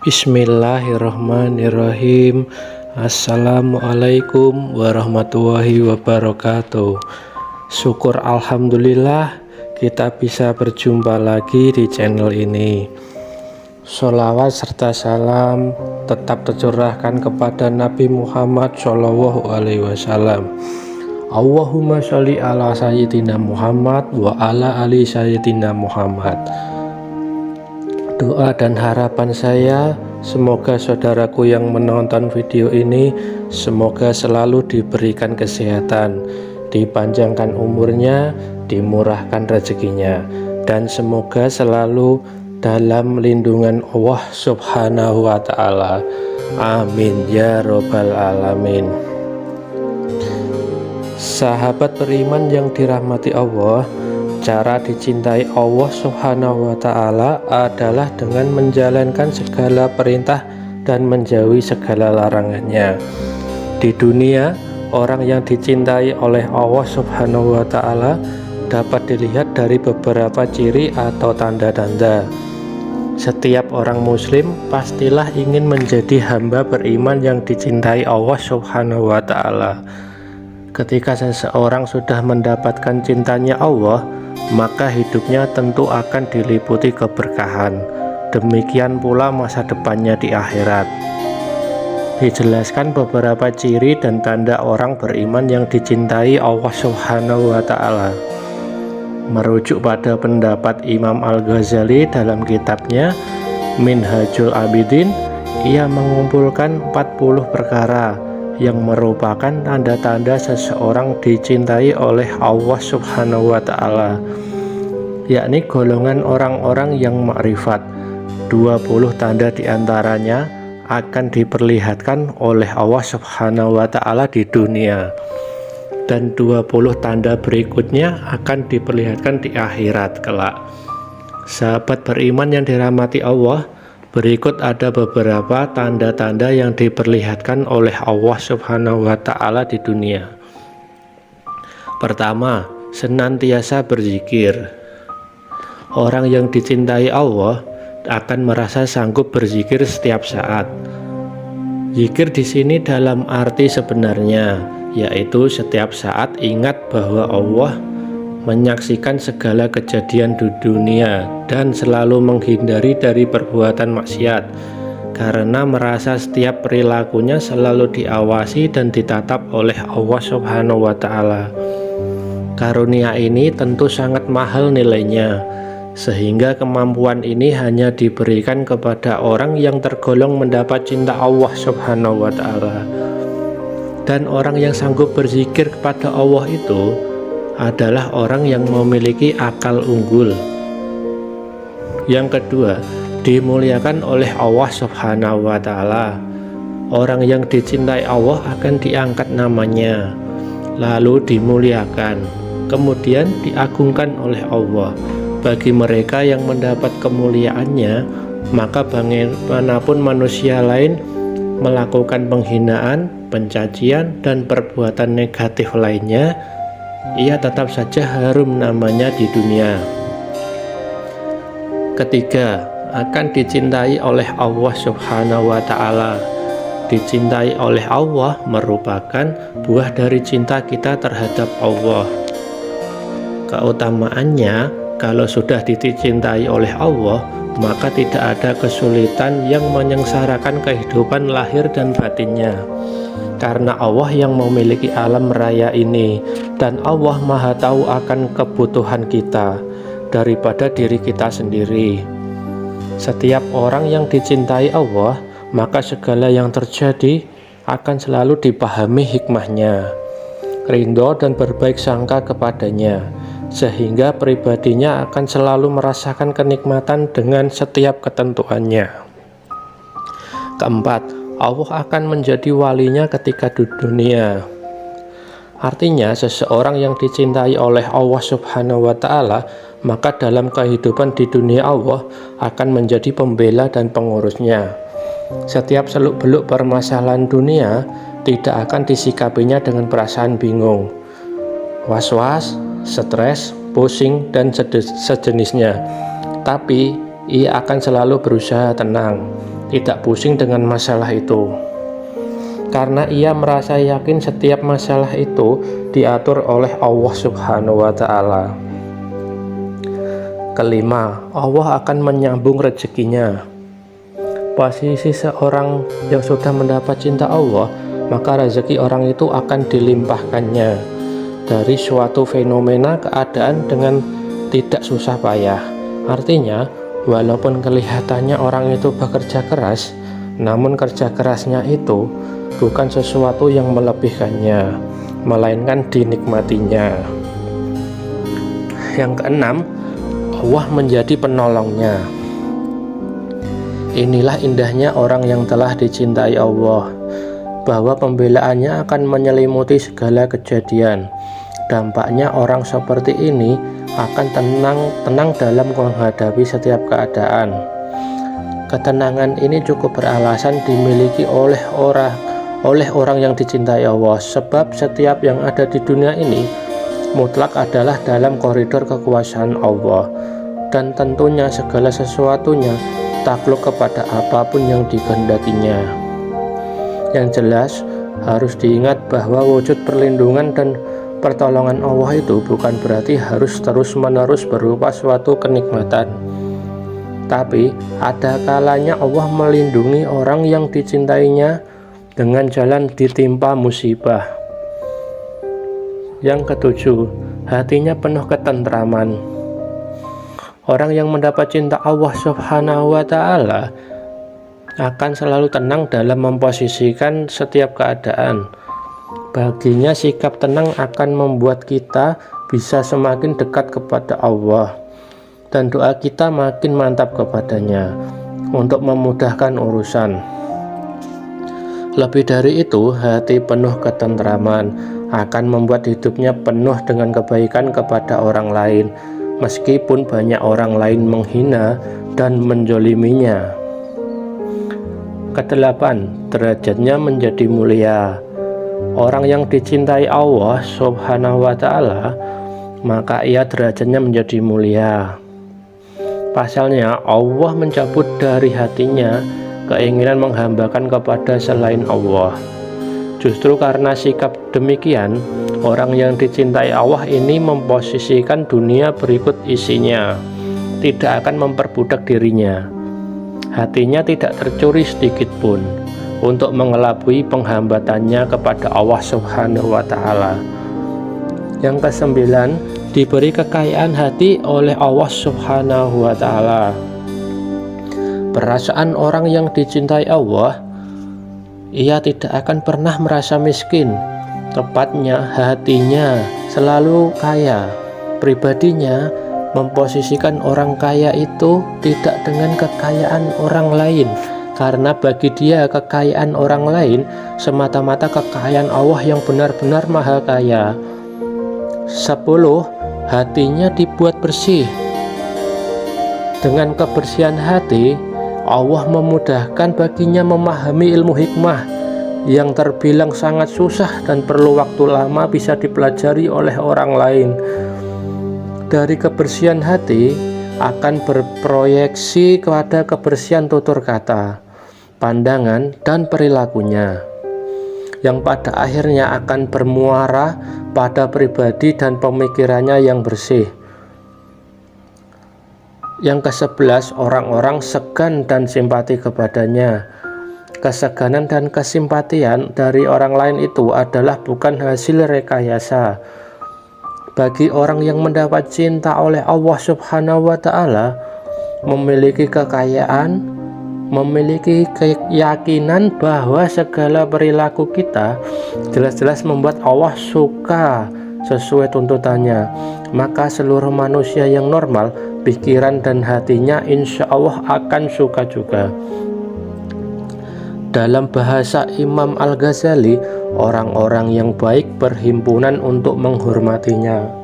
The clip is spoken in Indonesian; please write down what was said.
Bismillahirrahmanirrahim. Assalamualaikum warahmatullahi wabarakatuh. Syukur alhamdulillah kita bisa berjumpa lagi di channel ini. Sholawat serta salam tetap tercurahkan kepada Nabi Muhammad Shallallahu Alaihi Wasallam. Allahumma sholli ala sayyidina Muhammad wa ala ali sayyidina Muhammad. Doa dan harapan saya, semoga saudaraku yang menonton video ini semoga selalu diberikan kesehatan, dipanjangkan umurnya, dimurahkan rezekinya, dan semoga selalu dalam lindungan Allah Subhanahu wa Ta'ala. Amin ya Robbal Alamin. Sahabat beriman yang dirahmati Allah, cara dicintai Allah Subhanahu wa Ta'ala adalah dengan menjalankan segala perintah dan menjauhi segala larangannya. Di dunia, orang yang dicintai oleh Allah Subhanahu wa Ta'ala dapat dilihat dari beberapa ciri atau tanda-tanda. Setiap orang muslim pastilah ingin menjadi hamba beriman yang dicintai Allah Subhanahu wa Ta'ala. Ketika seseorang sudah mendapatkan cintanya Allah, maka hidupnya tentu akan diliputi keberkahan. Demikian pula masa depannya di akhirat. Dijelaskan beberapa ciri dan tanda orang beriman yang dicintai Allah Subhanahu wa Ta'ala. Merujuk pada pendapat Imam Al-Ghazali dalam kitabnya Minhajul Abidin, ia mengumpulkan 40 perkara yang merupakan tanda-tanda seseorang dicintai oleh Allah Subhanahu wa Ta'ala, yakni golongan orang-orang yang makrifat. 20 tanda diantaranya akan diperlihatkan oleh Allah Subhanahu wa Ta'ala di dunia, dan 20 tanda berikutnya akan diperlihatkan di akhirat kelak. Sahabat beriman yang dirahmati Allah, berikut ada beberapa tanda-tanda yang diperlihatkan oleh Allah Subhanahu wa Ta'ala di dunia. Pertama, senantiasa berzikir. Orang yang dicintai Allah akan merasa sanggup berzikir setiap saat. Zikir di sini dalam arti sebenarnya, yaitu setiap saat ingat bahwa Allah menyaksikan segala kejadian di dunia dan selalu menghindari dari perbuatan maksiat, karena merasa setiap perilakunya selalu diawasi dan ditatap oleh Allah Subhanahu wa Ta'ala. Karunia ini tentu sangat mahal nilainya, sehingga kemampuan ini hanya diberikan kepada orang yang tergolong mendapat cinta Allah Subhanahu wa Ta'ala. Dan orang yang sanggup berzikir kepada Allah itu adalah orang yang memiliki akal unggul. Yang kedua, dimuliakan oleh Allah Subhanahu wa Ta'ala. Orang yang dicintai Allah akan diangkat namanya, lalu dimuliakan, kemudian diagungkan oleh Allah. Bagi mereka yang mendapat kemuliaannya, maka bagaimanapun manusia lain melakukan penghinaan, pencacian, dan perbuatan negatif lainnya, ia tetap saja harum namanya di dunia. Ketiga, akan dicintai oleh Allah Subhanahu wa Ta'ala. Dicintai oleh Allah merupakan buah dari cinta kita terhadap Allah. Keutamaannya, kalau sudah dicintai oleh Allah, maka tidak ada kesulitan yang menyengsarakan kehidupan lahir dan batinnya, karena Allah yang memiliki alam raya ini, dan Allah Maha tahu akan kebutuhan kita daripada diri kita sendiri. Setiap orang yang dicintai Allah, maka segala yang terjadi akan selalu dipahami hikmahnya, ridho dan berbaik sangka kepadanya, sehingga pribadinya akan selalu merasakan kenikmatan dengan setiap ketentuannya. Keempat, Allah akan menjadi walinya ketika di dunia. Artinya, seseorang yang dicintai oleh Allah Subhanahu wa Ta'ala, maka dalam kehidupan di dunia Allah akan menjadi pembela dan pengurusnya. Setiap seluk-beluk permasalahan dunia tidak akan disikapinya dengan perasaan bingung, was-was, stres, pusing, dan sejenisnya, tapi ia akan selalu berusaha tenang, tidak pusing dengan masalah itu, karena ia merasa yakin setiap masalah itu diatur oleh Allah Subhanahu wa Ta'ala. Kelima, Allah akan menyambung rezekinya. Posisi seorang yang sudah mendapat cinta Allah, maka rezeki orang itu akan dilimpahkannya dari suatu fenomena keadaan dengan tidak susah payah. Artinya, walaupun kelihatannya orang itu bekerja keras, namun kerja kerasnya itu bukan sesuatu yang melebihkannya, melainkan dinikmatinya. Yang keenam, Allah menjadi penolongnya. Inilah indahnya orang yang telah dicintai Allah, bahwa pembelaannya akan menyelimuti segala kejadian. Dampaknya orang seperti ini akan tenang dalam menghadapi setiap keadaan. Ketenangan ini cukup beralasan dimiliki oleh orang yang dicintai Allah, sebab setiap yang ada di dunia ini mutlak adalah dalam koridor kekuasaan Allah, dan tentunya segala sesuatunya takluk kepada apapun yang dikehendakinya. Yang jelas, harus diingat bahwa wujud perlindungan dan pertolongan Allah itu bukan berarti harus terus-menerus berupa suatu kenikmatan. Tapi, ada kalanya Allah melindungi orang yang dicintainya dengan jalan ditimpa musibah. Yang ketujuh, hatinya penuh ketentraman. Orang yang mendapat cinta Allah Subhanahu wa Ta'ala akan selalu tenang dalam memposisikan setiap keadaan. Baginya sikap tenang akan membuat kita bisa semakin dekat kepada Allah, dan doa kita makin mantap kepadanya untuk memudahkan urusan. Lebih dari itu, hati penuh ketentraman akan membuat hidupnya penuh dengan kebaikan kepada orang lain, meskipun banyak orang lain menghina dan menzoliminya. Kedelapan, derajatnya menjadi mulia. Orang yang dicintai Allah Subhanahu wa Ta'ala, maka ia derajatnya menjadi mulia. Pasalnya, Allah mencabut dari hatinya keinginan menghambakan kepada selain Allah. Justru karena sikap demikian, orang yang dicintai Allah ini memposisikan dunia berikut isinya, tidak akan memperbudak dirinya. Hatinya tidak tercuri sedikit pun untuk mengelabui penghambatannya kepada Allah Subhanahu wa Ta'ala. Yang kesembilan, diberi kekayaan hati oleh Allah Subhanahu wa Ta'ala. Perasaan orang yang dicintai Allah, ia tidak akan pernah merasa miskin. Tepatnya, hatinya selalu kaya. Pribadinya memposisikan orang kaya itu tidak dengan kekayaan orang lain, karena bagi dia kekayaan orang lain semata-mata kekayaan Allah yang benar-benar maha kaya. 10. Hatinya dibuat bersih. Dengan kebersihan hati, Allah memudahkan baginya memahami ilmu hikmah yang terbilang sangat susah dan perlu waktu lama bisa dipelajari oleh orang lain. Dari kebersihan hati akan berproyeksi kepada kebersihan tutur kata, pandangan, dan perilakunya, yang pada akhirnya akan bermuara pada pribadi dan pemikirannya yang bersih. Yang ke-11, orang-orang segan dan simpati kepadanya. Keseganan dan kesimpatian dari orang lain itu adalah bukan hasil rekayasa. Bagi orang yang mendapat cinta oleh Allah Subhanahu wa Ta'ala, memiliki kekayaan, memiliki keyakinan bahwa segala perilaku kita jelas-jelas membuat Allah suka sesuai tuntutannya, maka seluruh manusia yang normal, pikiran dan hatinya insya Allah akan suka juga. Dalam bahasa Imam Al-Ghazali, orang-orang yang baik berhimpunan untuk menghormatinya.